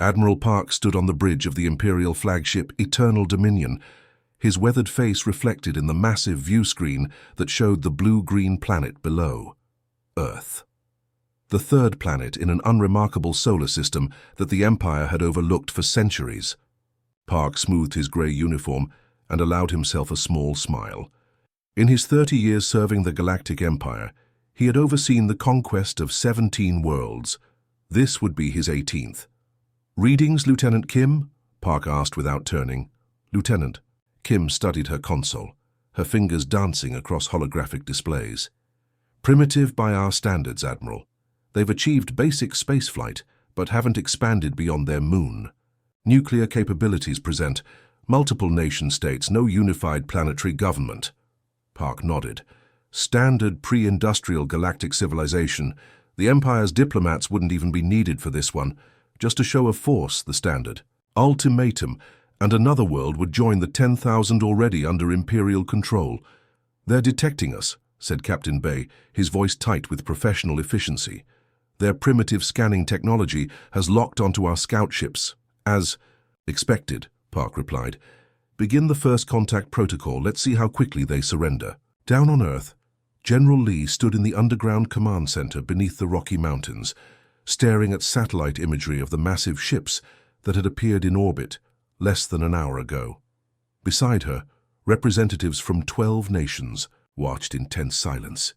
Admiral Park stood on the bridge of the Imperial flagship Eternal Dominion, his weathered face reflected in the massive view screen that showed the blue-green planet below, Earth. The third planet in an unremarkable solar system that the Empire had overlooked for centuries. Park smoothed his grey uniform and allowed himself a small smile. In his 30 years serving the Galactic Empire, he had overseen the conquest of 17 worlds. This would be his 18th. "Readings, Lieutenant Kim?" Park asked without turning. "Lieutenant." Kim studied her console, her fingers dancing across holographic displays. "Primitive by our standards, Admiral. They've achieved basic spaceflight, but haven't expanded beyond their moon. Nuclear capabilities present, multiple nation-states, no unified planetary government." Park nodded. "Standard pre-industrial galactic civilization. The Empire's diplomats wouldn't even be needed for this one. Just a show of force, the standard. Ultimatum, and another world would join the 10,000 already under Imperial control. They're detecting us," said Captain Bay, his voice tight with professional efficiency. "Their primitive scanning technology has locked onto our scout ships. As expected," Park replied. "Begin the first contact protocol. Let's see how quickly they surrender." Down on Earth, General Lee stood in the underground command center beneath the Rocky Mountains, staring at satellite imagery of the massive ships that had appeared in orbit less than an hour ago. Beside her, representatives from 12 nations watched in tense silence.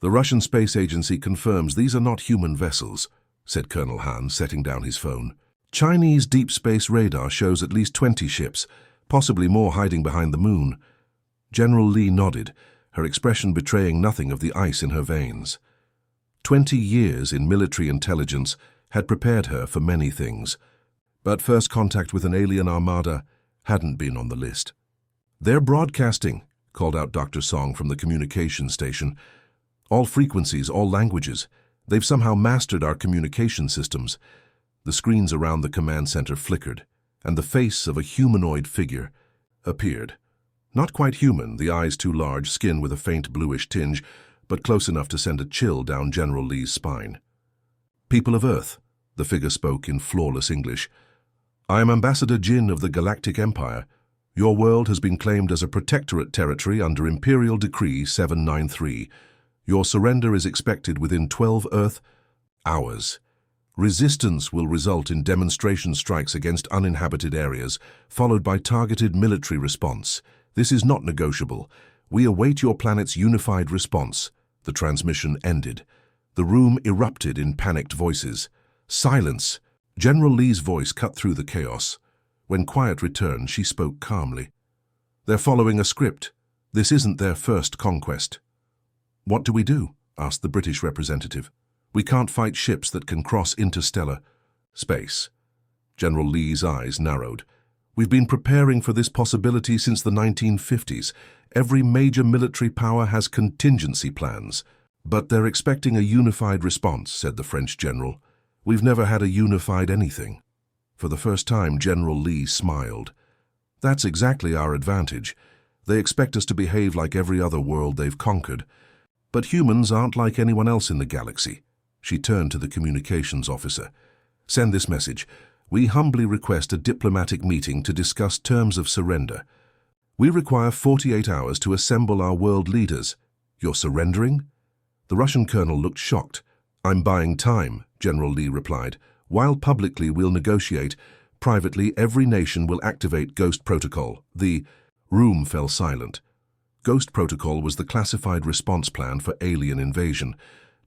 "The Russian Space Agency confirms these are not human vessels," said Colonel Han, setting down his phone. "Chinese deep space radar shows at least 20 ships, possibly more hiding behind the moon." General Lee nodded, her expression betraying nothing of the ice in her veins. 20 years in military intelligence had prepared her for many things, but first contact with an alien armada hadn't been on the list. "They're broadcasting," called out Dr. Song from the communication station. "All frequencies, all languages. They've somehow mastered our communication systems." The screens around the command center flickered, and the face of a humanoid figure appeared. Not quite human, the eyes too large, skin with a faint bluish tinge, but close enough to send a chill down General Lee's spine. "People of Earth," the figure spoke in flawless English. "I am Ambassador Jin of the Galactic Empire. Your world has been claimed as a protectorate territory under Imperial Decree 793. Your surrender is expected within 12 Earth hours. Resistance will result in demonstration strikes against uninhabited areas, followed by targeted military response. This is not negotiable. We await your planet's unified response." The transmission ended. The room erupted in panicked voices. "Silence!" General Lee's voice cut through the chaos. When quiet returned, she spoke calmly. "They're following a script. This isn't their first conquest." "What do we do?" asked the British representative. "We can't fight ships that can cross interstellar space." General Lee's eyes narrowed. "We've been preparing for this possibility since the 1950s. Every major military power has contingency plans. But they're expecting a unified response," said the French general. "We've never had a unified anything." For the first time, General Lee smiled. "That's exactly our advantage. They expect us to behave like every other world they've conquered. But humans aren't like anyone else in the galaxy." She turned to the communications officer. "Send this message. We humbly request a diplomatic meeting to discuss terms of surrender. We require 48 hours to assemble our world leaders. You're surrendering?" The Russian colonel looked shocked. "I'm buying time," General Lee replied. "While publicly we'll negotiate, privately every nation will activate Ghost Protocol." The room fell silent. Ghost Protocol was the classified response plan for alien invasion,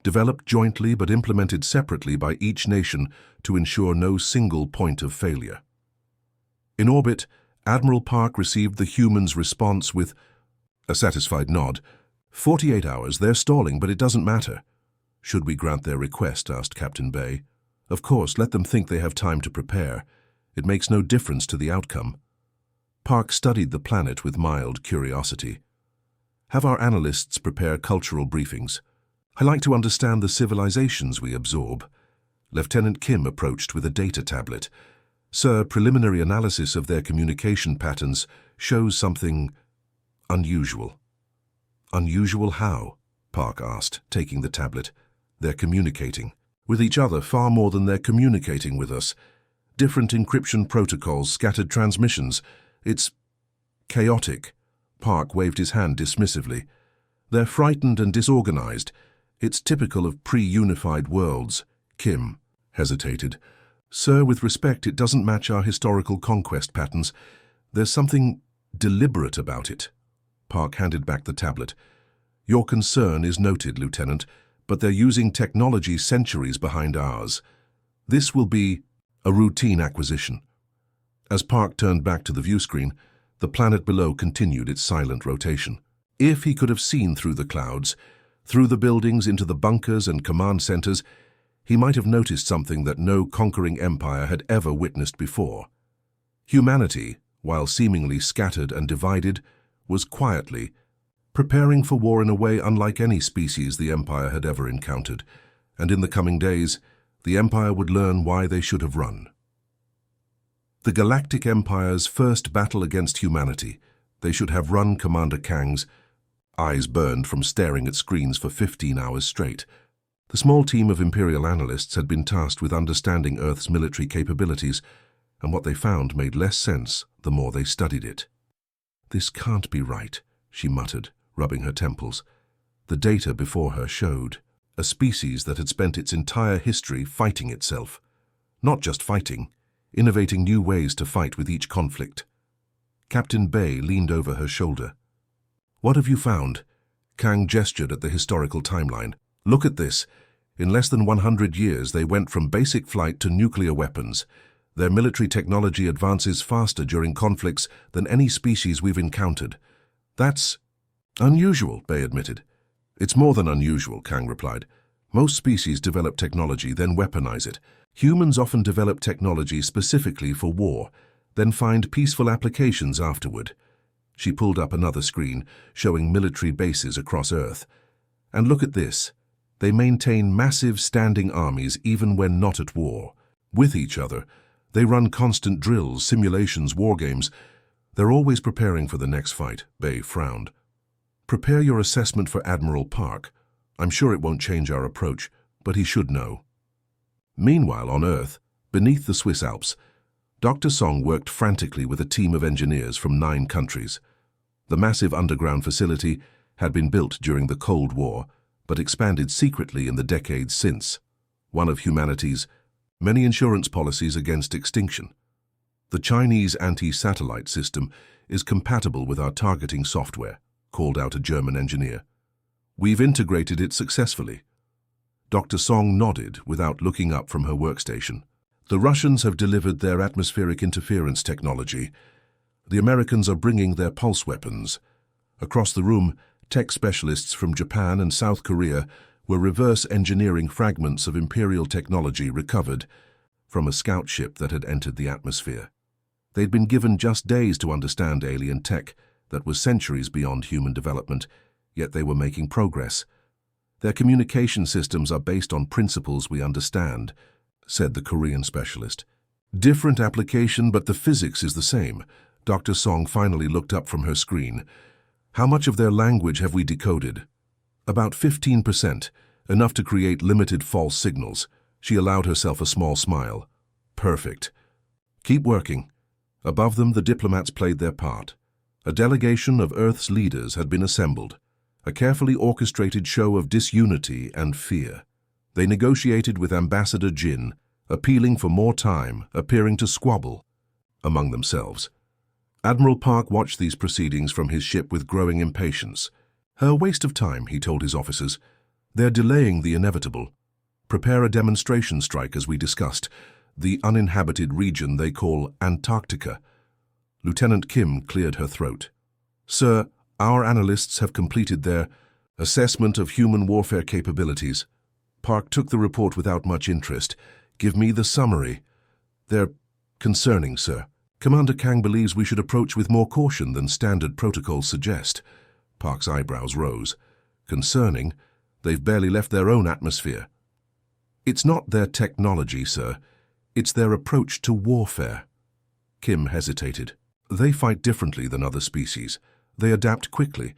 developed jointly but implemented separately by each nation to ensure no single point of failure. In orbit, Admiral Park received the humans' response with a satisfied nod. 48 hours, they're stalling, but it doesn't matter." "Should we grant their request?" asked Captain Bay. "Of course, let them think they have time to prepare. It makes no difference to the outcome." Park studied the planet with mild curiosity. "Have our analysts prepare cultural briefings. I like to understand the civilizations we absorb." Lieutenant Kim approached with a data tablet. "Sir, preliminary analysis of their communication patterns shows something unusual." "Unusual how?" Park asked, taking the tablet. "They're communicating with each other far more than they're communicating with us. Different encryption protocols, scattered transmissions. It's chaotic. Park waved his hand dismissively. They're frightened and disorganized. It's typical of pre-unified worlds. Kim hesitated. Sir, with respect, it doesn't match our historical conquest patterns. There's something deliberate about it. Park handed back the tablet. Your concern is noted, Lieutenant, but they're using technology centuries behind ours. This will be a routine acquisition. As Park turned back to the view screen, the planet below continued its silent rotation. If he could have seen through the clouds, through the buildings into the bunkers and command centers, he might have noticed something that no conquering empire had ever witnessed before. Humanity, while seemingly scattered and divided, was quietly preparing for war in a way unlike any species the Empire had ever encountered, and in the coming days, the Empire would learn why they should have run. The Galactic Empire's first battle against humanity. They should have run, Commander Kang's eyes burned from staring at screens for 15 hours straight. The small team of Imperial analysts had been tasked with understanding Earth's military capabilities, and what they found made less sense the more they studied it. This can't be right, she muttered, rubbing her temples. The data before her showed a species that had spent its entire history fighting itself. Not just fighting, innovating new ways to fight with each conflict. Captain Bay leaned over her shoulder. What have you found? Kang gestured at the historical timeline. Look at this. In less than 100 years, they went from basic flight to nuclear weapons. Their military technology advances faster during conflicts than any species we've encountered. That's unusual, Bay admitted. It's more than unusual, Kang replied. Most species develop technology, then weaponize it. Humans often develop technology specifically for war, then find peaceful applications afterward. She pulled up another screen, showing military bases across Earth. And look at this. They maintain massive standing armies even when not at war. With each other, they run constant drills, simulations, war games. They're always preparing for the next fight, Bay frowned. Prepare your assessment for Admiral Park. I'm sure it won't change our approach, but he should know. Meanwhile, on Earth, beneath the Swiss Alps, Dr. Song worked frantically with a team of engineers from 9 countries. The massive underground facility had been built during the Cold War, but expanded secretly in the decades since. One of humanity's many insurance policies against extinction. The Chinese anti-satellite system is compatible with our targeting software, called out a German engineer. We've integrated it successfully. Dr. Song nodded without looking up from her workstation. The Russians have delivered their atmospheric interference technology. The Americans are bringing their pulse weapons. Across the room, tech specialists from Japan and South Korea were reverse engineering fragments of Imperial technology recovered from a scout ship that had entered the atmosphere. They'd been given just days to understand alien tech that was centuries beyond human development, yet they were making progress. Their communication systems are based on principles we understand, said the Korean specialist. Different application, but the physics is the same. Dr. Song finally looked up from her screen. How much of their language have we decoded? About 15%, enough to create limited false signals. She allowed herself a small smile. Perfect. Keep working. Above them, the diplomats played their part. A delegation of Earth's leaders had been assembled, a carefully orchestrated show of disunity and fear. They negotiated with Ambassador Jin, appealing for more time, appearing to squabble among themselves. Admiral Park watched these proceedings from his ship with growing impatience. A waste of time, he told his officers. They're delaying the inevitable. Prepare a demonstration strike, as we discussed, the uninhabited region they call Antarctica. Lieutenant Kim cleared her throat. Sir, our analysts have completed their assessment of human warfare capabilities. Park took the report without much interest. Give me the summary. They're concerning, sir. Commander Kang believes we should approach with more caution than standard protocols suggest. Park's eyebrows rose. Concerning? They've barely left their own atmosphere. It's not their technology, sir. It's their approach to warfare. Kim hesitated. They fight differently than other species. They adapt quickly,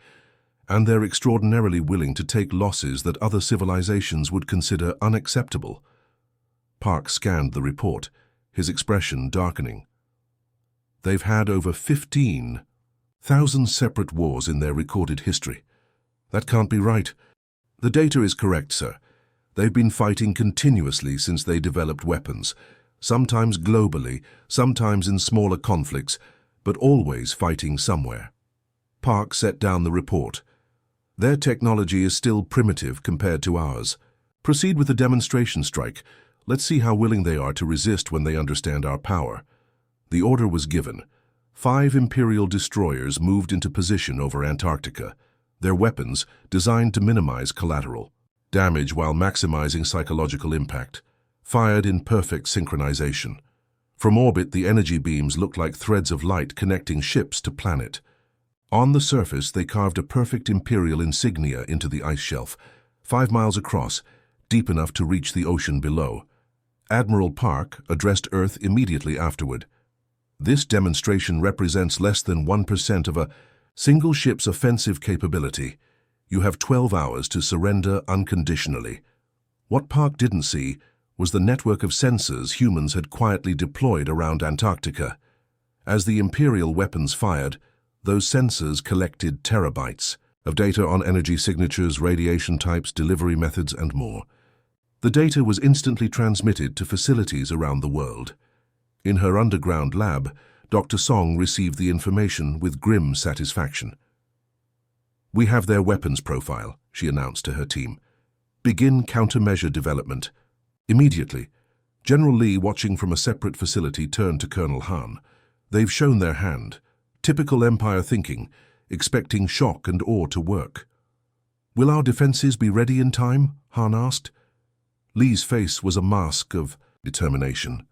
and they're extraordinarily willing to take losses that other civilizations would consider unacceptable. Park scanned the report, his expression darkening. They've had over 15,000 separate wars in their recorded history. That can't be right. The data is correct, sir. They've been fighting continuously since they developed weapons, sometimes globally, sometimes in smaller conflicts, but always fighting somewhere. Park set down the report. Their technology is still primitive compared to ours. Proceed with the demonstration strike. Let's see how willing they are to resist when they understand our power. The order was given. 5 Imperial destroyers moved into position over Antarctica, their weapons designed to minimize collateral damage while maximizing psychological impact, fired in perfect synchronization. From orbit, the energy beams looked like threads of light connecting ships to planet. On the surface, they carved a perfect Imperial insignia into the ice shelf, 5 miles across, deep enough to reach the ocean below. Admiral Park addressed Earth immediately afterward. This demonstration represents less than 1% of a single ship's offensive capability. You have 12 hours to surrender unconditionally. What Park didn't see was the network of sensors humans had quietly deployed around Antarctica. As the Imperial weapons fired, those sensors collected terabytes of data on energy signatures, radiation types, delivery methods, and more. The data was instantly transmitted to facilities around the world. In her underground lab, Dr. Song received the information with grim satisfaction. "We have their weapons profile," she announced to her team. "Begin countermeasure development." Immediately, General Lee, watching from a separate facility, turned to Colonel Han. "They've shown their hand. Typical Empire thinking, expecting shock and awe to work." "Will our defenses be ready in time?" Han asked. Lee's face was a mask of determination.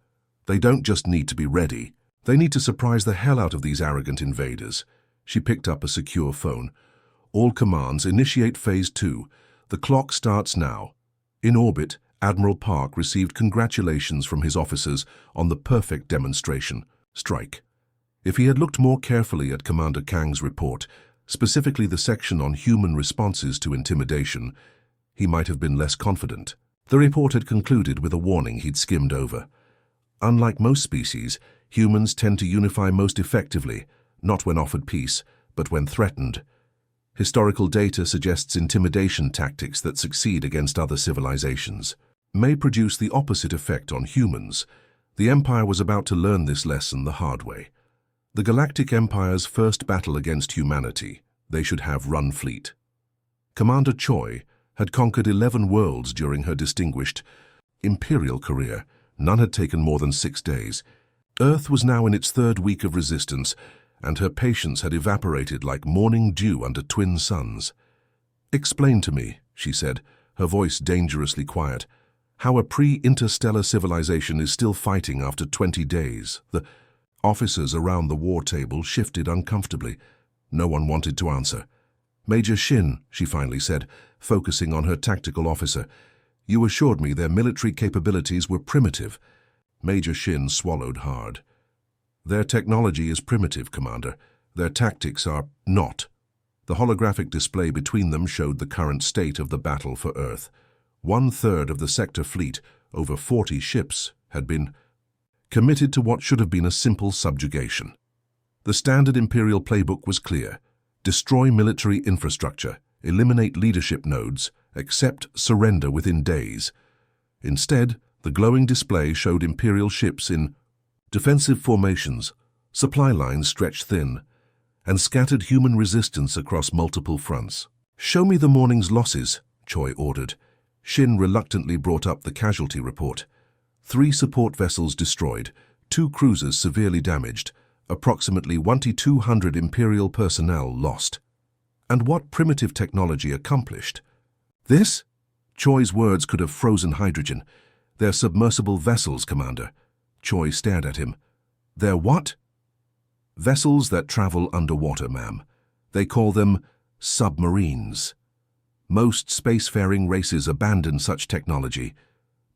"They don't just need to be ready. They need to surprise the hell out of these arrogant invaders." She picked up a secure phone. "All commands, initiate Phase 2. The clock starts now." In orbit, Admiral Park received congratulations from his officers on the perfect demonstration strike. If he had looked more carefully at Commander Kang's report, specifically the section on human responses to intimidation, he might have been less confident. The report had concluded with a warning he'd skimmed over. Unlike most species, humans tend to unify most effectively, not when offered peace, but when threatened. Historical data suggests intimidation tactics that succeed against other civilizations may produce the opposite effect on humans. The Empire was about to learn this lesson the hard way. The Galactic Empire's first battle against humanity, they should have run fleet. Commander Choi had conquered 11 worlds during her distinguished Imperial career. None had taken more than 6 days. Earth was now in its 3rd week of resistance, and her patience had evaporated like morning dew under twin suns. "Explain to me," she said, her voice dangerously quiet, "how a pre-interstellar civilization is still fighting after 20 days. The officers around the war table shifted uncomfortably. No one wanted to answer. "Major Shin," she finally said, focusing on her tactical officer, "you assured me their military capabilities were primitive." Major Shin swallowed hard. "Their technology is primitive, Commander. Their tactics are not." The holographic display between them showed the current state of the battle for Earth. 1/3 of the sector fleet, over 40 ships, had been committed to what should have been a simple subjugation. The standard Imperial playbook was clear. Destroy military infrastructure, eliminate leadership nodes, accept surrender within days. Instead, the glowing display showed Imperial ships in defensive formations, supply lines stretched thin, and scattered human resistance across multiple fronts. "Show me the morning's losses," Choi ordered. Shin reluctantly brought up the casualty report. 3 support vessels destroyed, 2 cruisers severely damaged, approximately 2,200 Imperial personnel lost. And what primitive technology accomplished? "This?" Choi's words could have frozen hydrogen. "They're submersible vessels, Commander." Choi stared at him. "They're what?" "Vessels that travel underwater, ma'am. They call them submarines. Most spacefaring races abandon such technology,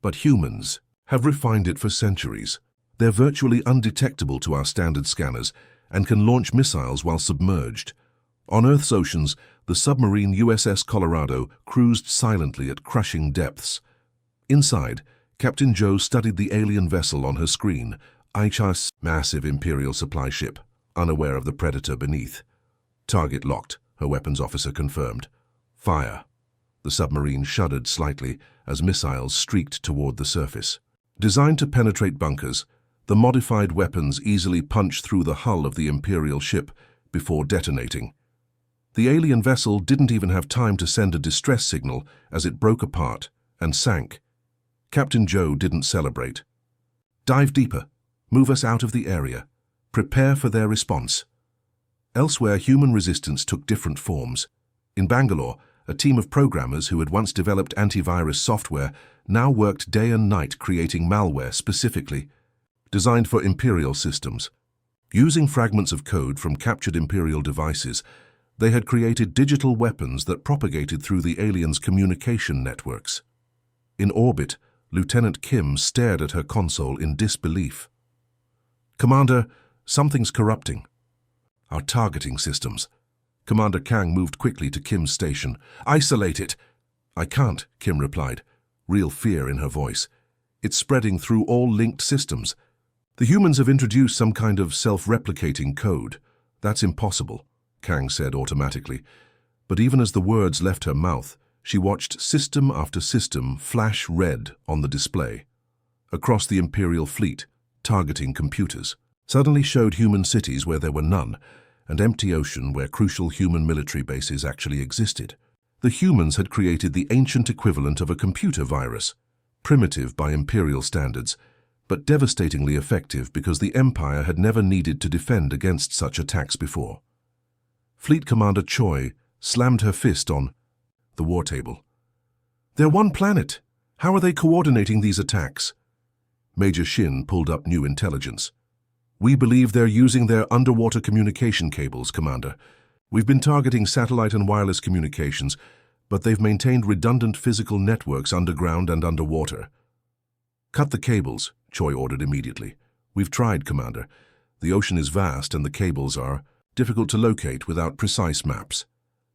but humans have refined it for centuries. They're virtually undetectable to our standard scanners and can launch missiles while submerged. On Earth's oceans, the submarine USS Colorado cruised silently at crushing depths. Inside, Captain Joe studied the alien vessel on her screen, HFY's massive Imperial supply ship, unaware of the predator beneath. Target locked, her weapons officer confirmed. Fire. The submarine shuddered slightly as missiles streaked toward the surface. Designed to penetrate bunkers, the modified weapons easily punched through the hull of the Imperial ship before detonating. The alien vessel didn't even have time to send a distress signal as it broke apart and sank. Captain Joe didn't celebrate. Dive deeper. Move us out of the area. Prepare for their response. Elsewhere, human resistance took different forms. In Bangalore, a team of programmers who had once developed antivirus software now worked day and night creating malware specifically designed for Imperial systems. Using fragments of code from captured Imperial devices, they had created digital weapons that propagated through the aliens' communication networks. In orbit, Lieutenant Kim stared at her console in disbelief. "Commander, something's corrupting." "Our targeting systems." Commander Kang moved quickly to Kim's station. "Isolate it." "I can't," Kim replied, real fear in her voice. "It's spreading through all linked systems. The humans have introduced some kind of self-replicating code. That's impossible," Kang said automatically. But even as the words left her mouth, she watched system after system flash red on the display. Across the Imperial fleet, targeting computers suddenly showed human cities where there were none, and empty ocean where crucial human military bases actually existed. The humans had created the ancient equivalent of a computer virus, primitive by Imperial standards, but devastatingly effective because the Empire had never needed to defend against such attacks before. Fleet Commander Choi slammed her fist on the war table. "They're one planet. How are they coordinating these attacks?" Major Shin pulled up new intelligence. "We believe they're using their underwater communication cables, Commander. We've been targeting satellite and wireless communications, but they've maintained redundant physical networks underground and underwater." "Cut the cables," Choi ordered immediately. "We've tried, Commander. The ocean is vast and the cables are difficult to locate without precise maps."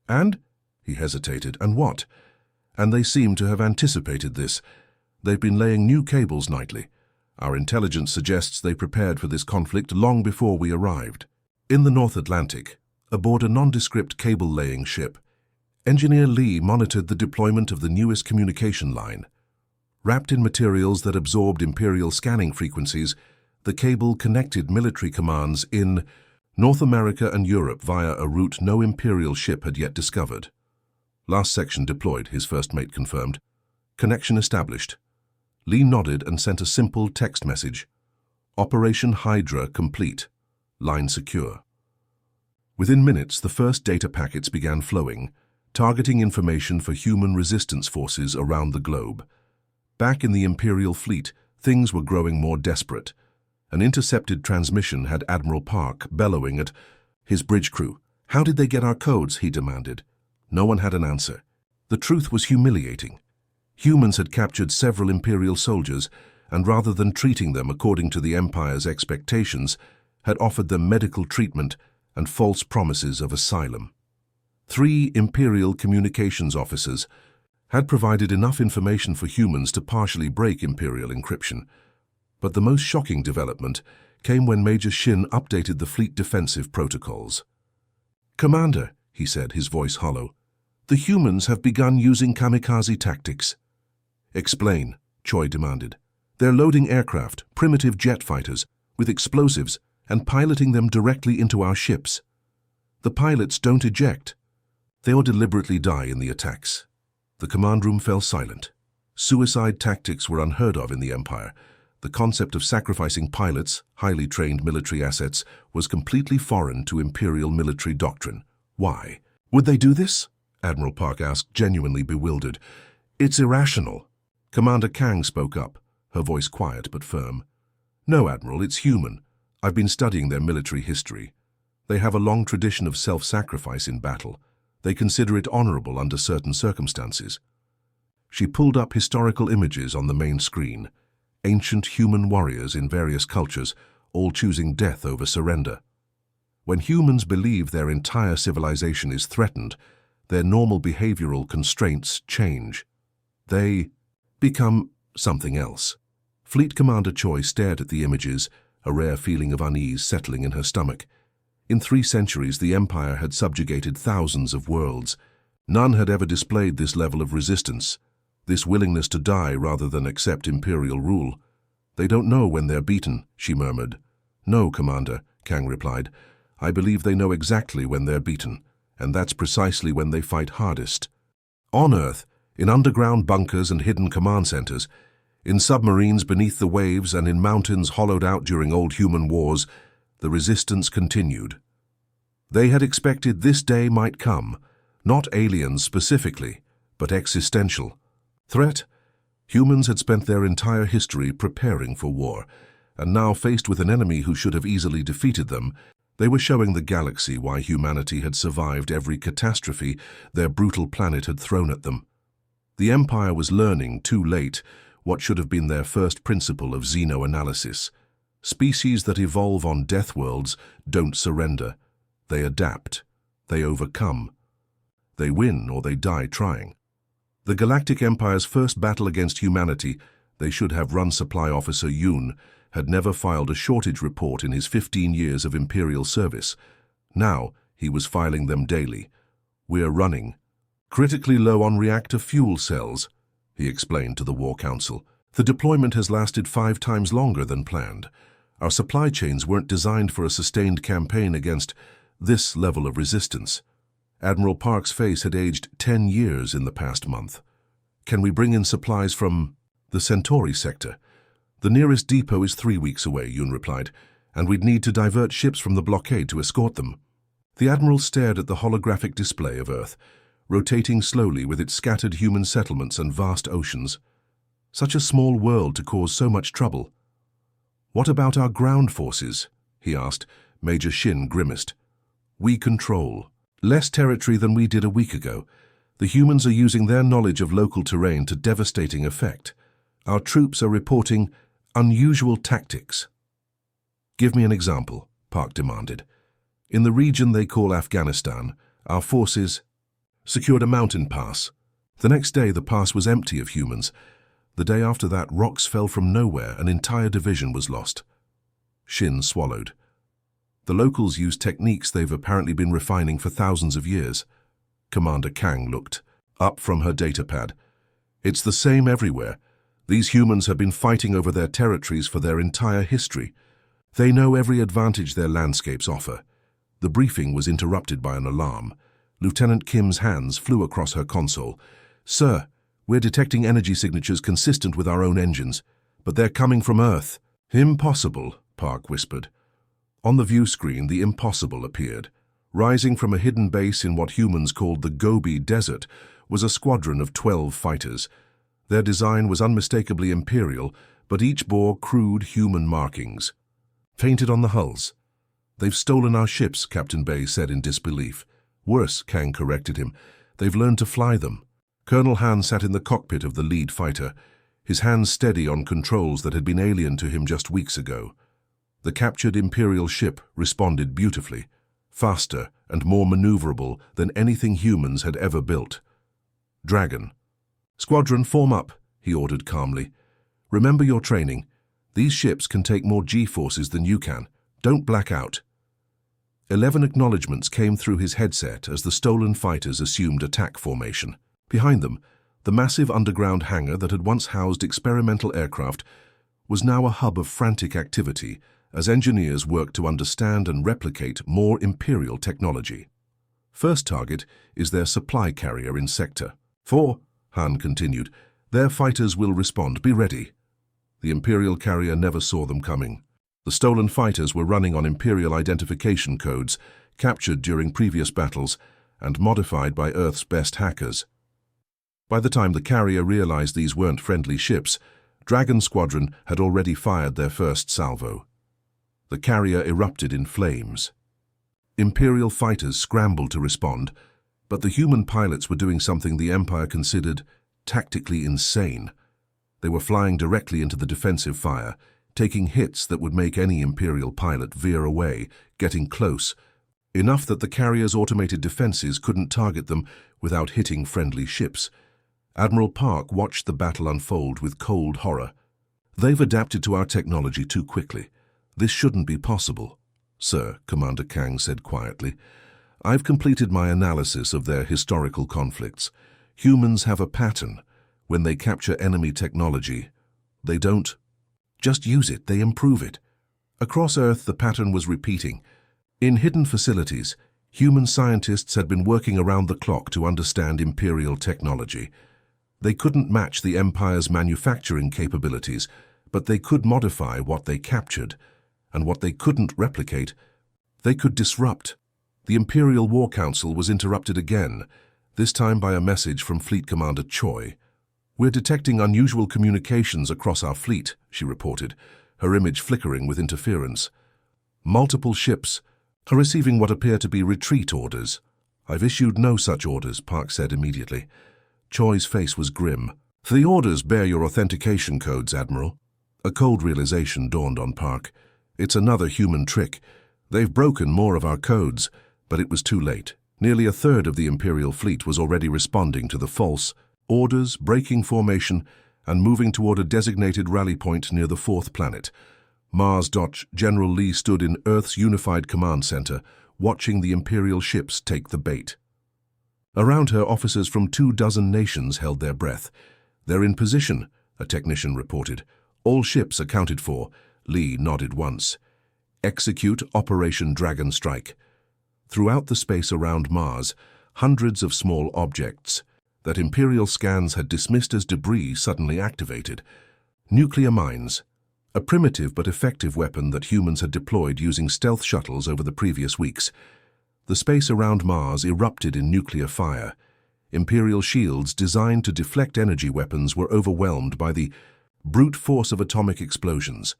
"And?" He hesitated. "And what?" "And they seem to have anticipated this. They've been laying new cables nightly. Our intelligence suggests they prepared for this conflict long before we arrived." In the North Atlantic, aboard a nondescript cable-laying ship, Engineer Lee monitored the deployment of the newest communication line. Wrapped in materials that absorbed Imperial scanning frequencies, the cable connected military commands in North America and Europe via a route no Imperial ship had yet discovered. "Last section deployed," his first mate confirmed. "Connection established." Lee nodded and sent a simple text message. "Operation Hydra complete. Line secure." Within minutes, the first data packets began flowing, targeting information for human resistance forces around the globe. Back in the Imperial fleet, things were growing more desperate. An intercepted transmission had Admiral Park bellowing at his bridge crew. "How did they get our codes?" he demanded. No one had an answer. The truth was humiliating. Humans had captured several Imperial soldiers, and rather than treating them according to the Empire's expectations, had offered them medical treatment and false promises of asylum. 3 Imperial communications officers had provided enough information for humans to partially break Imperial encryption. But the most shocking development came when Major Shin updated the fleet defensive protocols. "Commander," he said, his voice hollow, "the humans have begun using kamikaze tactics." "Explain," Choi demanded. "They're loading aircraft, primitive jet fighters, with explosives and piloting them directly into our ships. The pilots don't eject. They'll deliberately die in the attacks." The command room fell silent. Suicide tactics were unheard of in the Empire. The concept of sacrificing pilots, highly trained military assets, was completely foreign to Imperial military doctrine. "Why would they do this?" Admiral Park asked, genuinely bewildered. "It's irrational." Commander Kang spoke up, her voice quiet but firm. "No, Admiral, it's human. I've been studying their military history. They have a long tradition of self-sacrifice in battle. They consider it honorable under certain circumstances." She pulled up historical images on the main screen. Ancient human warriors in various cultures, all choosing death over surrender. When humans believe their entire civilization is threatened, their normal behavioral constraints change. They become something else. Fleet Commander Choi stared at the images, a rare feeling of unease settling in her stomach. In 3 centuries, the Empire had subjugated thousands of worlds. None had ever displayed this level of resistance, this willingness to die rather than accept imperial rule. "They don't know when they're beaten," she murmured. "No, Commander," Kang replied. "I believe they know exactly when they're beaten, and that's precisely when they fight hardest. On Earth, in underground bunkers and hidden command centers, in submarines beneath the waves and in mountains hollowed out during old human wars, the resistance continued. They had expected this day might come, not aliens specifically, but existential. Threat? Humans had spent their entire history preparing for war, and now faced with an enemy who should have easily defeated them, they were showing the galaxy why humanity had survived every catastrophe their brutal planet had thrown at them. The Empire was learning, too late, what should have been their first principle of xenoanalysis. Species that evolve on death worlds don't surrender. They adapt. They overcome. They win or they die trying. The Galactic Empire's first battle against humanity, they should have run Supply Officer Yoon, had never filed a shortage report in his 15 years of Imperial service. Now, he was filing them daily. "We're running. Critically low on reactor fuel cells," he explained to the War Council. "The deployment has lasted 5 times longer than planned. Our supply chains weren't designed for a sustained campaign against this level of resistance." Admiral Park's face had aged 10 years in the past month. "Can we bring in supplies from the Centauri sector?" "The nearest depot is 3 weeks away," Yoon replied, "and we'd need to divert ships from the blockade to escort them." The Admiral stared at the holographic display of Earth, rotating slowly with its scattered human settlements and vast oceans. Such a small world to cause so much trouble. "What about our ground forces?" he asked. Major Shin grimaced. "We control less territory than we did a week ago. The humans are using their knowledge of local terrain to devastating effect. Our troops are reporting unusual tactics." "Give me an example," Park demanded. "In the region they call Afghanistan, our forces secured a mountain pass. The next day the pass was empty of humans. The day after that, rocks fell from nowhere, an entire division was lost." Shin swallowed. "The locals use techniques they've apparently been refining for thousands of years." Commander Kang looked up from her datapad. "It's the same everywhere. These humans have been fighting over their territories for their entire history. They know every advantage their landscapes offer." The briefing was interrupted by an alarm. Lieutenant Kim's hands flew across her console. "Sir, we're detecting energy signatures consistent with our own engines, but they're coming from Earth." "Impossible," Park whispered. On the view screen, the impossible appeared. Rising from a hidden base in what humans called the Gobi Desert was a squadron of 12 fighters. Their design was unmistakably Imperial, but each bore crude human markings. "Painted on the hulls." "They've stolen our ships," Captain Bay said in disbelief. "Worse," Kang corrected him. "They've learned to fly them." Colonel Han sat in the cockpit of the lead fighter, his hands steady on controls that had been alien to him just weeks ago. The captured Imperial ship responded beautifully, faster and more maneuverable than anything humans had ever built. "Dragon." "Squadron, form up," he ordered calmly. "Remember your training. These ships can take more G-forces than you can. Don't black out." 11 acknowledgements came through his headset as the stolen fighters assumed attack formation. Behind them, the massive underground hangar that had once housed experimental aircraft was now a hub of frantic activity as engineers worked to understand and replicate more Imperial technology. First target is their supply carrier in Sector 4, Han continued. "Their fighters will respond. Be ready." The Imperial carrier never saw them coming. The stolen fighters were running on Imperial identification codes, captured during previous battles and modified by Earth's best hackers. By the time the carrier realized these weren't friendly ships, Dragon Squadron had already fired their first salvo. The carrier erupted in flames. Imperial fighters scrambled to respond, but the human pilots were doing something the Empire considered tactically insane. They were flying directly into the defensive fire, taking hits that would make any Imperial pilot veer away, getting close, enough that the carrier's automated defenses couldn't target them without hitting friendly ships. Admiral Park watched the battle unfold with cold horror. They've adapted to our technology too quickly. This shouldn't be possible. Sir, Commander Kang said quietly, I've completed my analysis of their historical conflicts. Humans have a pattern. When they capture enemy technology, they don't just use it, they improve it. Across Earth, the pattern was repeating. In hidden facilities, human scientists had been working around the clock to understand Imperial technology. They couldn't match the Empire's manufacturing capabilities, but they could modify what they captured, and what they couldn't replicate, they could disrupt. The Imperial War Council was interrupted again, this time by a message from Fleet Commander Choi. We're detecting unusual communications across our fleet, she reported, her image flickering with interference. Multiple ships are receiving what appear to be retreat orders. I've issued no such orders, Park said immediately. Choi's face was grim. The orders bear your authentication codes, Admiral. A cold realization dawned on Park. It's another human trick. They've broken more of our codes, but it was too late. Nearly a third of the Imperial fleet was already responding to the false orders, breaking formation, and moving toward a designated rally point near the fourth planet. Mars. General Lee stood in Earth's unified command center, watching the Imperial ships take the bait. Around her, officers from 24 nations held their breath. They're in position, a technician reported. All ships accounted for. Lee nodded once. Execute Operation Dragon Strike. Throughout the space around Mars, hundreds of small objects that Imperial scans had dismissed as debris suddenly activated. Nuclear mines, a primitive but effective weapon that humans had deployed using stealth shuttles over the previous weeks. The space around Mars erupted in nuclear fire. Imperial shields designed to deflect energy weapons were overwhelmed by the brute force of atomic explosions.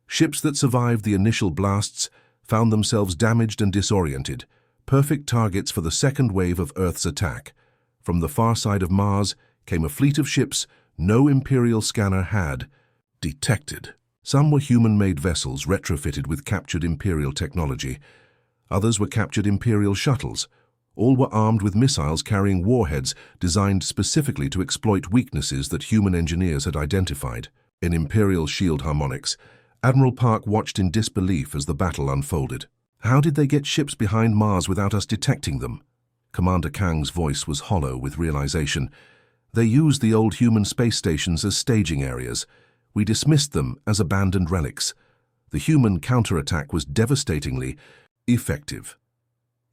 Ships that survived the initial blasts found themselves damaged and disoriented, perfect targets for the second wave of Earth's attack. From the far side of Mars came a fleet of ships no Imperial scanner had detected. Some were human-made vessels retrofitted with captured Imperial technology. Others were captured Imperial shuttles. All were armed with missiles carrying warheads designed specifically to exploit weaknesses that human engineers had identified. In Imperial shield harmonics, Admiral Park watched in disbelief as the battle unfolded. How did they get ships behind Mars without us detecting them? Commander Kang's voice was hollow with realization. They used the old human space stations as staging areas. We dismissed them as abandoned relics. The human counterattack was devastatingly effective.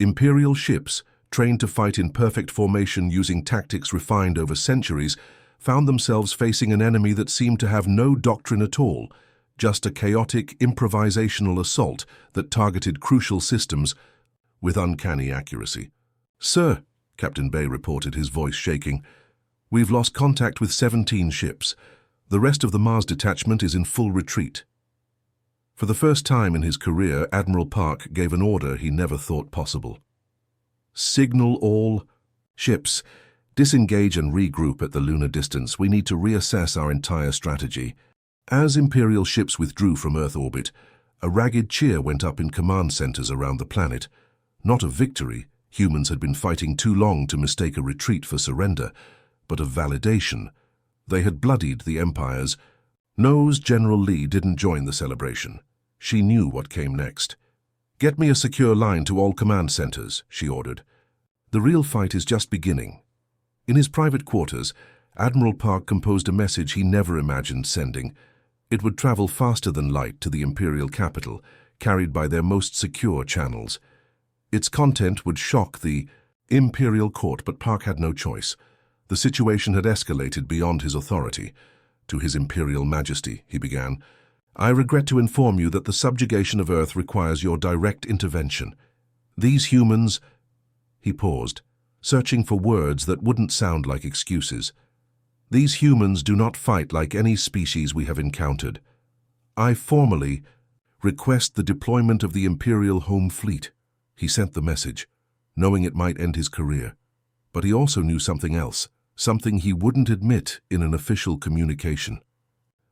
Imperial ships, trained to fight in perfect formation using tactics refined over centuries, found themselves facing an enemy that seemed to have no doctrine at all, just a chaotic improvisational assault that targeted crucial systems with uncanny accuracy. Sir, Captain Bay reported, his voice shaking, we've lost contact with 17 ships. The rest of the Mars detachment is in full retreat. For the first time in his career, Admiral Park gave an order he never thought possible. Signal all ships. Disengage and regroup at the lunar distance. We need to reassess our entire strategy. As Imperial ships withdrew from Earth orbit, a ragged cheer went up in command centers around the planet. Not of victory, humans had been fighting too long to mistake a retreat for surrender, but of validation. They had bloodied the Empire's nose. General Lee didn't join the celebration. She knew what came next. Get me a secure line to all command centers, she ordered. The real fight is just beginning. In his private quarters, Admiral Park composed a message he never imagined sending. It would travel faster than light to the Imperial capital, carried by their most secure channels. Its content would shock the Imperial court, but Park had no choice. The situation had escalated beyond his authority. To His Imperial Majesty, he began, I regret to inform you that the subjugation of Earth requires your direct intervention. These humans... He paused, searching for words that wouldn't sound like excuses. These humans do not fight like any species we have encountered. I formally request the deployment of the Imperial Home Fleet. He sent the message, knowing it might end his career. But he also knew something else, something he wouldn't admit in an official communication.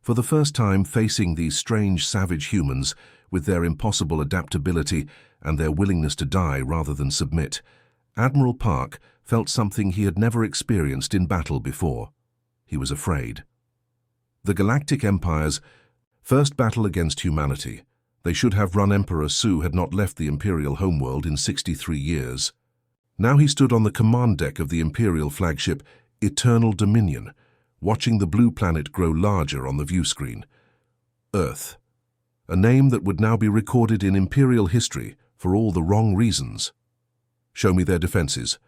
For the first time, facing these strange, savage humans, with their impossible adaptability and their willingness to die rather than submit, Admiral Park felt something he had never experienced in battle before. He was afraid. The Galactic Empire's first battle against humanity. They should have run. Emperor Su had not left the Imperial homeworld in 63 years. Now he stood on the command deck of the Imperial flagship Eternal Dominion, watching the blue planet grow larger on the view screen. Earth. A name that would now be recorded in Imperial history for all the wrong reasons. "Show me their defenses,"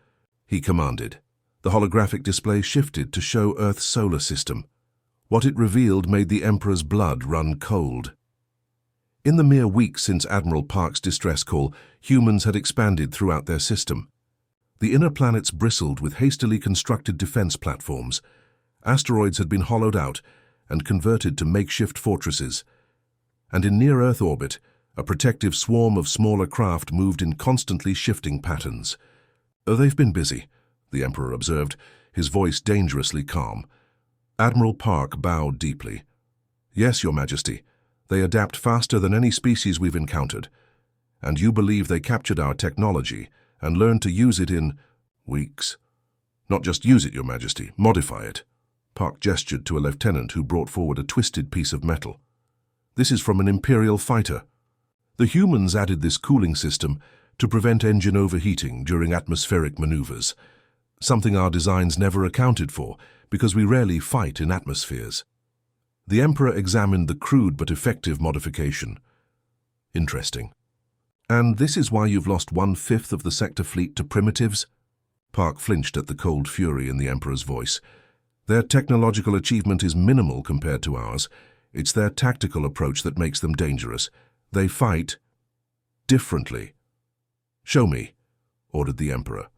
he commanded. The holographic display shifted to show Earth's solar system. What it revealed made the Emperor's blood run cold. In the mere weeks since Admiral Park's distress call, humans had expanded throughout their system. The inner planets bristled with hastily constructed defense platforms. Asteroids had been hollowed out and converted to makeshift fortresses. And in near-Earth orbit, a protective swarm of smaller craft moved in constantly shifting patterns. "They've been busy," the Emperor observed, his voice dangerously calm. Admiral Park bowed deeply. "Yes, Your Majesty. They adapt faster than any species we've encountered. And you believe they captured our technology and learned to use it in weeks. Not just use it, Your Majesty, modify it." Park gestured to a lieutenant who brought forward a twisted piece of metal. "This is from an Imperial fighter. The humans added this cooling system to prevent engine overheating during atmospheric maneuvers, something our designs never accounted for because we rarely fight in atmospheres." The Emperor examined the crude but effective modification. "Interesting. And this is why you've lost 1/5 of the sector fleet to primitives?" Park flinched at the cold fury in the Emperor's voice. "Their technological achievement is minimal compared to ours. It's their tactical approach that makes them dangerous. They fight differently." "Show me," ordered the Emperor.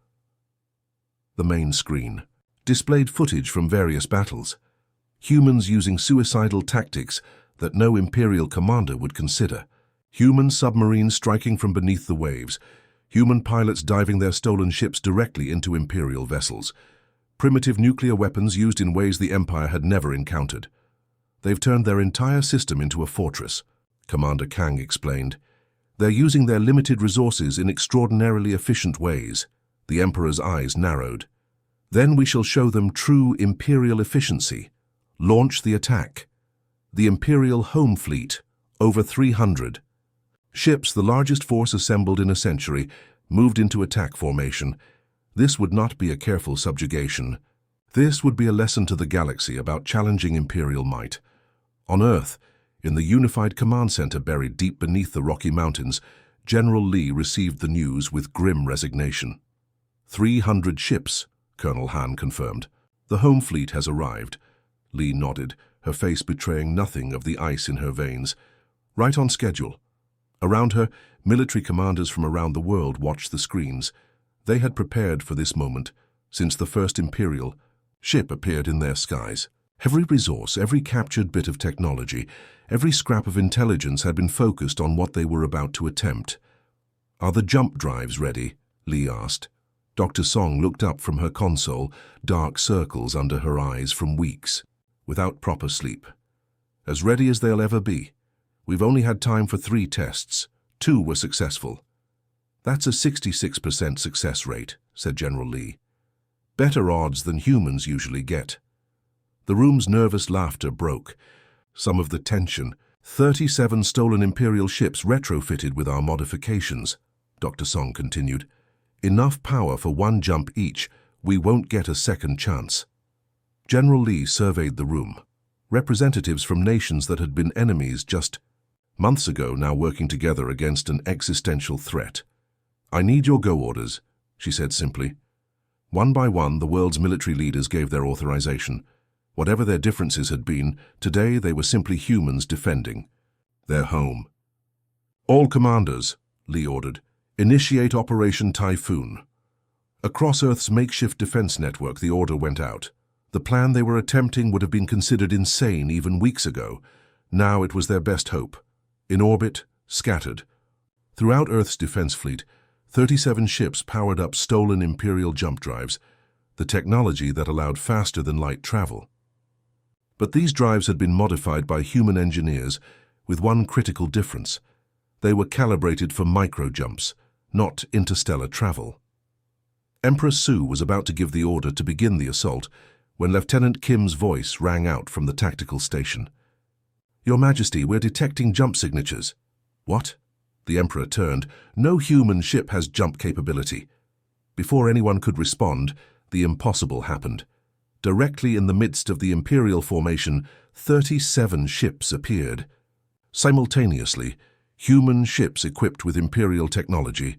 The main screen displayed footage from various battles. Humans using suicidal tactics that no Imperial commander would consider. Human submarines striking from beneath the waves. Human pilots diving their stolen ships directly into Imperial vessels. Primitive nuclear weapons used in ways the Empire had never encountered. "They've turned their entire system into a fortress," Commander Kang explained. "They're using their limited resources in extraordinarily efficient ways." The Emperor's eyes narrowed. "Then we shall show them true Imperial efficiency. Launch the attack." The Imperial Home Fleet, over 300. Ships, the largest force assembled in a century, moved into attack formation. This would not be a careful subjugation. This would be a lesson to the galaxy about challenging Imperial might. On Earth, in the unified command center buried deep beneath the Rocky Mountains, General Lee received the news with grim resignation. 300 ships, Colonel Han confirmed. "The home fleet has arrived." Lee nodded, her face betraying nothing of the ice in her veins. "Right on schedule." Around her, military commanders from around the world watched the screens. They had prepared for this moment since the first Imperial ship appeared in their skies. Every resource, every captured bit of technology, every scrap of intelligence had been focused on what they were about to attempt. "Are the jump drives ready?" Lee asked. Dr. Song looked up from her console, dark circles under her eyes from weeks, without proper sleep. "As ready as they'll ever be. We've only had time for 3 tests. 2 were successful." "That's a 66% success rate," said General Lee. "Better odds than humans usually get." The room's nervous laughter broke. Some of the tension. 37 stolen Imperial ships retrofitted with our modifications, Dr. Song continued. "Enough power for 1 jump each. We won't get a second chance." General Lee surveyed the room. Representatives from nations that had been enemies just months ago now working together against an existential threat. "I need your go orders," she said simply. One by one, the world's military leaders gave their authorization. Whatever their differences had been, today they were simply humans defending their home. "All commanders," Lee ordered, "initiate Operation Typhoon." Across Earth's makeshift defense network, the order went out. The plan they were attempting would have been considered insane even weeks ago. Now it was their best hope. In orbit, scattered. Throughout Earth's defense fleet, 37 ships powered up stolen Imperial jump drives, the technology that allowed faster-than-light travel. But these drives had been modified by human engineers with one critical difference. They were calibrated for micro-jumps, not interstellar travel. Emperor Su was about to give the order to begin the assault when Lieutenant Kim's voice rang out from the tactical station. "Your Majesty, we're detecting jump signatures." "What?" The Emperor turned. "No human ship has jump capability." Before anyone could respond, the impossible happened. Directly in the midst of the Imperial formation, 37 ships appeared. Simultaneously, human ships equipped with Imperial technology.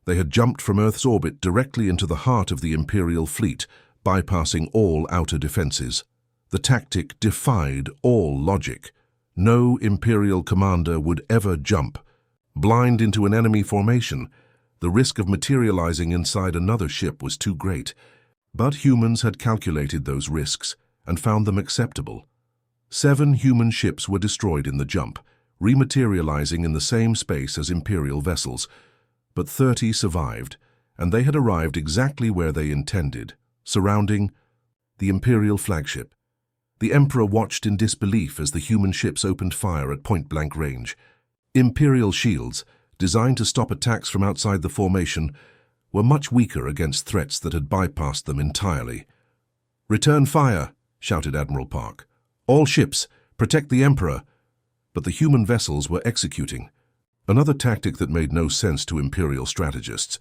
They had jumped from Earth's orbit directly into the heart of the Imperial fleet, bypassing all outer defenses. The tactic defied all logic. No Imperial commander would ever jump. Blind into an enemy formation, the risk of materializing inside another ship was too great. But humans had calculated those risks and found them acceptable. 7 human ships were destroyed in the jump, rematerializing in the same space as Imperial vessels. But 30 survived, and they had arrived exactly where they intended, surrounding the Imperial flagship. The Emperor watched in disbelief as the human ships opened fire at point-blank range. Imperial shields, designed to stop attacks from outside the formation, were much weaker against threats that had bypassed them entirely. "Return fire!" shouted Admiral Park. "All ships, protect the Emperor!" But the human vessels were executing. Another tactic that made no sense to Imperial strategists.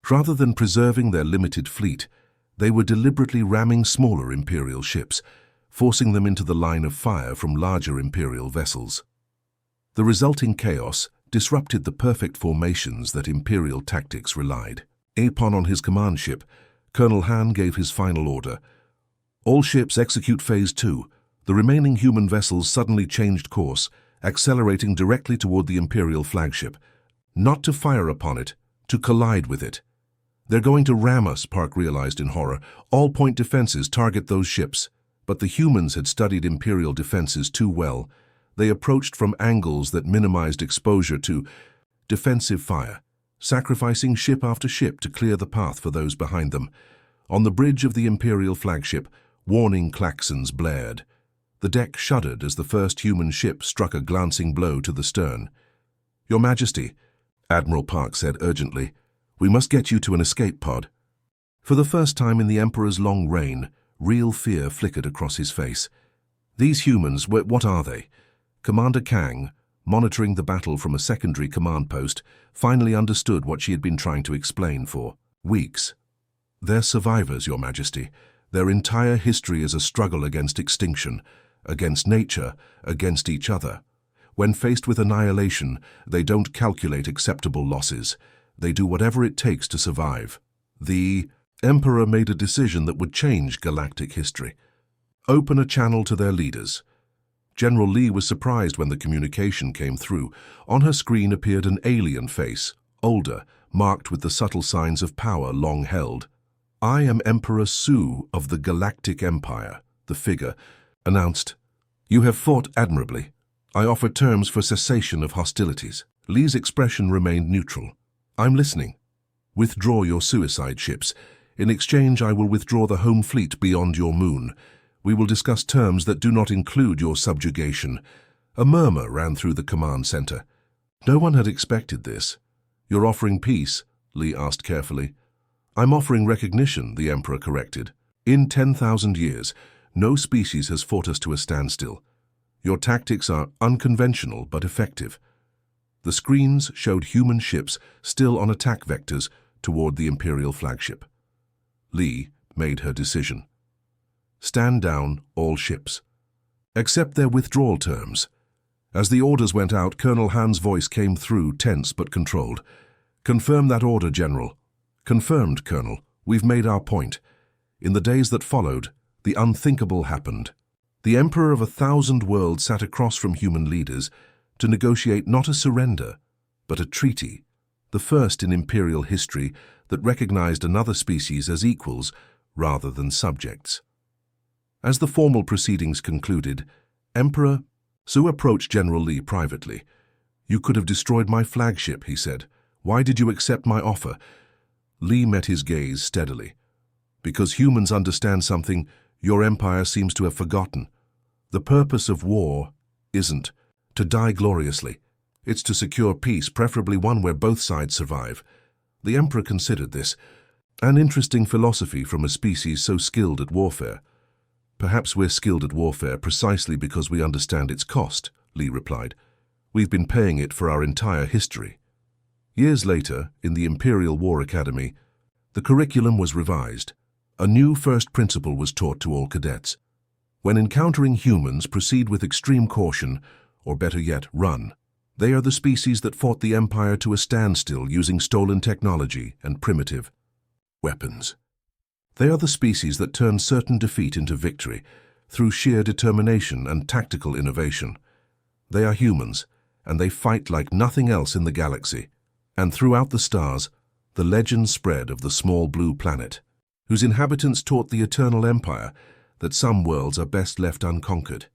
Rather than preserving their limited fleet, they were deliberately ramming smaller Imperial ships, forcing them into the line of fire from larger Imperial vessels. The resulting chaos disrupted the perfect formations that Imperial tactics relied. Upon on his command ship, Colonel Han gave his final order. "All ships execute Phase 2. The remaining human vessels suddenly changed course, accelerating directly toward the Imperial flagship. Not to fire upon it, to collide with it. "They're going to ram us," Park realized in horror. "All point defenses target those ships." But the humans had studied Imperial defenses too well. They approached from angles that minimized exposure to defensive fire, sacrificing ship after ship to clear the path for those behind them. On the bridge of the Imperial flagship, warning klaxons blared. The deck shuddered as the first human ship struck a glancing blow to the stern. "Your Majesty," Admiral Park said urgently, "we must get you to an escape pod." For the first time in the Emperor's long reign, real fear flickered across his face. These humans, what are they? Commander Kang, monitoring the battle from a secondary command post, finally understood what she had been trying to explain for weeks. "They're survivors, Your Majesty. Their entire history is a struggle against extinction, against nature, against each other. When faced with annihilation, they don't calculate acceptable losses. They do whatever it takes to survive." The Emperor made a decision that would change galactic history. Open a channel to their leaders. General Lee was surprised when the communication came through. On her screen appeared an alien face, older, marked with the subtle signs of power long held. "I am Emperor Su of the Galactic Empire," the figure announced. "You have fought admirably. I offer terms for cessation of hostilities." Lee's expression remained neutral. "I'm listening. Withdraw your suicide ships. In exchange, I will withdraw the home fleet beyond your moon. We will discuss terms that do not include your subjugation." A murmur ran through the command center. No one had expected this. "You're offering peace?" Lee asked carefully. "I'm offering recognition," the Emperor corrected. "In 10,000 years, no species has fought us to a standstill. Your tactics are unconventional but effective." The screens showed human ships still on attack vectors toward the Imperial flagship. Lee made her decision. "Stand down, all ships. Accept their withdrawal terms." As the orders went out, Colonel Han's voice came through, tense but controlled. "Confirm that order, General." "Confirmed, Colonel. We've made our point." In the days that followed, the unthinkable happened. The Emperor of 1,000 worlds sat across from human leaders to negotiate not a surrender, but a treaty, the first in Imperial history that recognized another species as equals rather than subjects. As the formal proceedings concluded, Emperor Su approached General Lee privately. "You could have destroyed my flagship," he said. "Why did you accept my offer?" Lee met his gaze steadily. "Because humans understand something your empire seems to have forgotten. The purpose of war isn't to die gloriously. It's to secure peace, preferably one where both sides survive." The Emperor considered this, an interesting philosophy from a species so skilled at warfare. Perhaps we're skilled at warfare precisely because we understand its cost, Lee replied. We've been paying it for our entire history. Years later, in the Imperial War Academy, the curriculum was revised. A new first principle was taught to all cadets. When encountering humans, proceed with extreme caution, or better yet, run. They are the species that fought the Empire to a standstill using stolen technology and primitive weapons. They are the species that turned certain defeat into victory through sheer determination and tactical innovation. They are humans, and they fight like nothing else in the galaxy. And throughout the stars, the legend spread of the small blue planet, whose inhabitants taught the eternal empire that some worlds are best left unconquered.